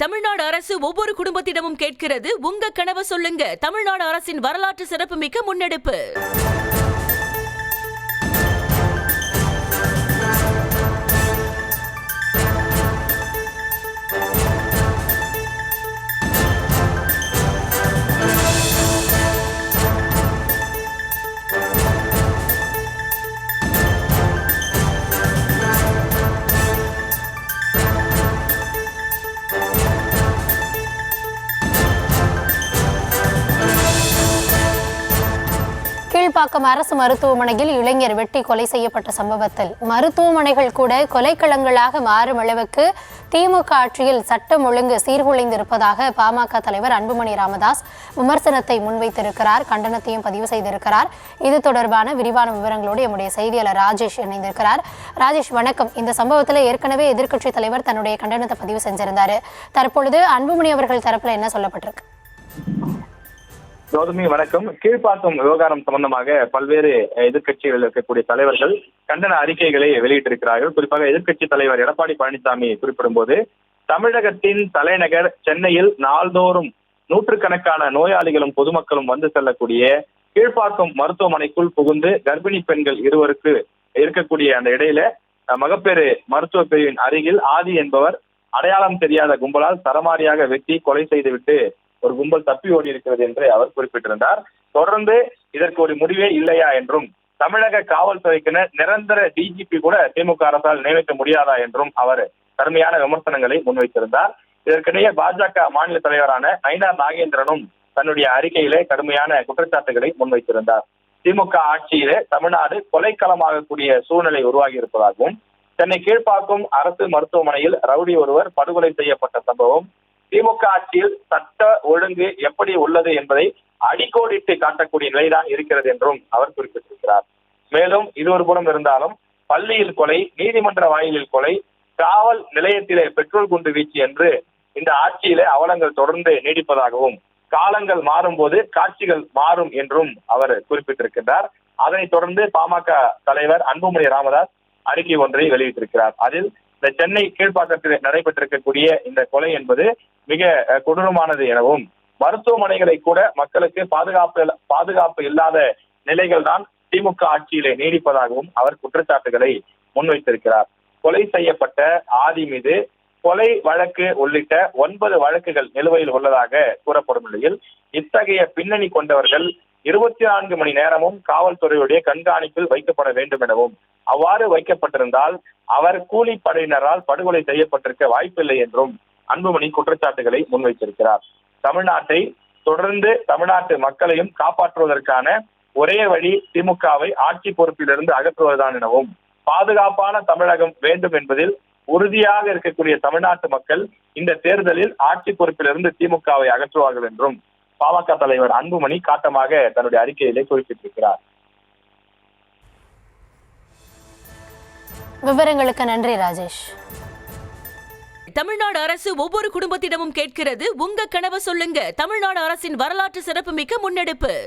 தமிழ்நாடு அரசு ஒவ்வொரு குடும்பத்திடமும் கேட்கிறது, உங்க கனவை சொல்லுங்க. தமிழ்நாடு அரசின் வரலாற்று சிறப்புமிக்க முன்னெடுப்பு. கீழ்ப்பாக்கம் அரசு மருத்துவமனையில் இளைஞர் வெட்டி கொலை செய்யப்பட்ட சம்பவத்தில் மருத்துவமனைகள் கூட கொலைக்களங்களாக மாறும் அளவுக்கு திமுக ஆட்சியில் சட்டம் ஒழுங்கு சீர்குலைந்திருப்பதாக பாமக தலைவர் அன்புமணி ராமதாஸ் விமர்சனத்தை முன்வைத்திருக்கிறார், கண்டனத்தையும் பதிவு செய்திருக்கிறார். இது தொடர்பான விரிவான விவரங்களோடு நம்முடைய செய்தியாளர் ராஜேஷ் இணைந்திருக்கிறார். ராஜேஷ், வணக்கம். இந்த சம்பவத்தில் ஏற்கனவே எதிர்க்கட்சி தலைவர் தன்னுடைய கண்டனத்தை பதிவு செஞ்சிருந்தாரு. தற்பொழுது அன்புமணி அவர்கள் தரப்புல என்ன சொல்லப்பட்டிருக்கு? கௌதமி, வணக்கம். கீழ்ப்பாக்கம் விவகாரம் சம்பந்தமாக பல்வேறு எதிர்க்கட்சிகளில் இருக்கக்கூடிய தலைவர்கள் கண்டன அறிக்கைகளை வெளியிட்டிருக்கிறார்கள். குறிப்பாக எதிர்க்கட்சி தலைவர் எடப்பாடி பழனிசாமி குறிப்பிடும் போது, தமிழகத்தின் தலைநகர் சென்னையில் நாள்தோறும் நூற்றுக்கணக்கான நோயாளிகளும் பொதுமக்களும் வந்து செல்லக்கூடிய கீழ்ப்பாக்கம் மருத்துவமனைக்குள் புகுந்து கர்ப்பிணி பெண்கள் இருவருக்கு இருக்கக்கூடிய அந்த இடையில மகப்பேறு மருத்துவ பிரிவின் அருகில் ஆதி என்பவர் அடையாளம் தெரியாத கும்பலால் சரமாரியாக வெட்டி கொலை செய்துவிட்டு ஒரு கும்பல் தப்பி ஓடி இருக்கிறது என்று அவர் குறிப்பிட்டிருந்தார். தொடர்ந்து இதற்கு ஒரு முடிவே இல்லையா என்றும், தமிழக காவல்துறைக்கு நிரந்தர டிஜிபி கூட திமுக அரசால் நியமிக்க முடியாதா என்றும் அவர் கடுமையான விமர்சனங்களை முன்வைத்திருந்தார். இதற்கிடையே பாஜக மாநில தலைவரான நயினார் நாகேந்திரனும் தன்னுடைய அறிக்கையிலே கடுமையான குற்றச்சாட்டுகளை முன்வைத்திருந்தார். திமுக ஆட்சியிலே தமிழ்நாடு கொலைக்களமாகக்கூடிய சூழ்நிலை உருவாகி இருப்பதாகவும், சென்னை கீழ்ப்பாக்கம் அரசு மருத்துவமனையில் ரவுடி ஒருவர் படுகொலை செய்யப்பட்ட சம்பவம் திமுக ஆட்சியில் சட்ட ஒழுங்கு எப்படி உள்ளது என்பதை அடிக்கோடிட்டு காட்டக்கூடிய நிலைதான் இருக்கிறது என்றும் அவர் குறிப்பிட்டிருக்கிறார். மேலும் இது ஒரு புறம் இருந்தாலும், பள்ளியில் கொலை, நீதிமன்ற வாயிலில் கொலை, காவல் நிலையத்திலே பெட்ரோல் குண்டு வீச்சு என்று இந்த ஆட்சியிலே அவலங்கள் தொடர்ந்து நீடிப்பதாகவும், காலங்கள் மாறும் போது காட்சிகள் மாறும் என்றும் அவர் குறிப்பிட்டிருக்கிறார். அதனைத் தொடர்ந்து பாமக தலைவர் அன்புமணி ராமதாஸ் அறிக்கை ஒன்றை வெளியிட்டிருக்கிறார். அதில் இந்த சென்னை கீழ்ப்பாக்கத்தில் நடைபெற்றிருக்கக்கூடிய இந்த கொலை என்பது மிக கொடூரமானது எனவும், மருத்துவமனைகளை கூட மக்களுக்கு பாதுகாப்பு இல்லாத நிலைகள் தான் திமுக ஆட்சியிலே நீடிப்பதாகவும் அவர் குற்றச்சாட்டுகளை முன்வைத்திருக்கிறார். கொலை செய்யப்பட்ட ஆதி மீது கொலை வழக்கு உள்ளிட்ட 9 வழக்குகள் நிலுவையில் உள்ளதாக கூறப்படும் நிலையில், இத்தகைய பின்னணி கொண்டவர்கள் 24 மணி நேரமும் காவல்துறையுடைய கண்காணிப்பில் வைக்கப்பட வேண்டும் எனவும், அவ்வாறு வைக்கப்பட்டிருந்தால் அவர் கூலிப்படையினரால் படுகொலை செய்யப்பட்டிருக்க வாய்ப்பில்லை என்றும் அன்புமணி குற்றச்சாட்டுகளை முன்வைத்திருக்கிறார். தமிழ்நாட்டை தொடர்ந்து தமிழ்நாட்டு மக்களையும் காப்பாற்றுவதற்கான ஒரே வழி திமுகவை ஆட்சி பொறுப்பிலிருந்து அகற்றுவதுதான் எனவும், பாதுகாப்பான தமிழகம் வேண்டும் என்பதில் உறுதியாக இருக்கக்கூடிய தமிழ்நாட்டு மக்கள் இந்த தேர்தலில் ஆட்சி பொறுப்பிலிருந்து திமுகவை அகற்றுவார்கள் என்றும் பாமக தலைவர் அன்புமணி காட்டமாக தன்னுடைய அறிக்கையிலே குறிப்பிட்டிருக்கிறார். விவரங்களுக்கு நன்றி ராஜேஷ். தமிழ்நாடு அரசு ஒவ்வொரு குடும்பத்திடமும் கேட்கிறது, உங்க கனவை சொல்லுங்க. தமிழ்நாடு அரசின் வரலாற்று சிறப்புமிக்க முன்னெடுப்பு.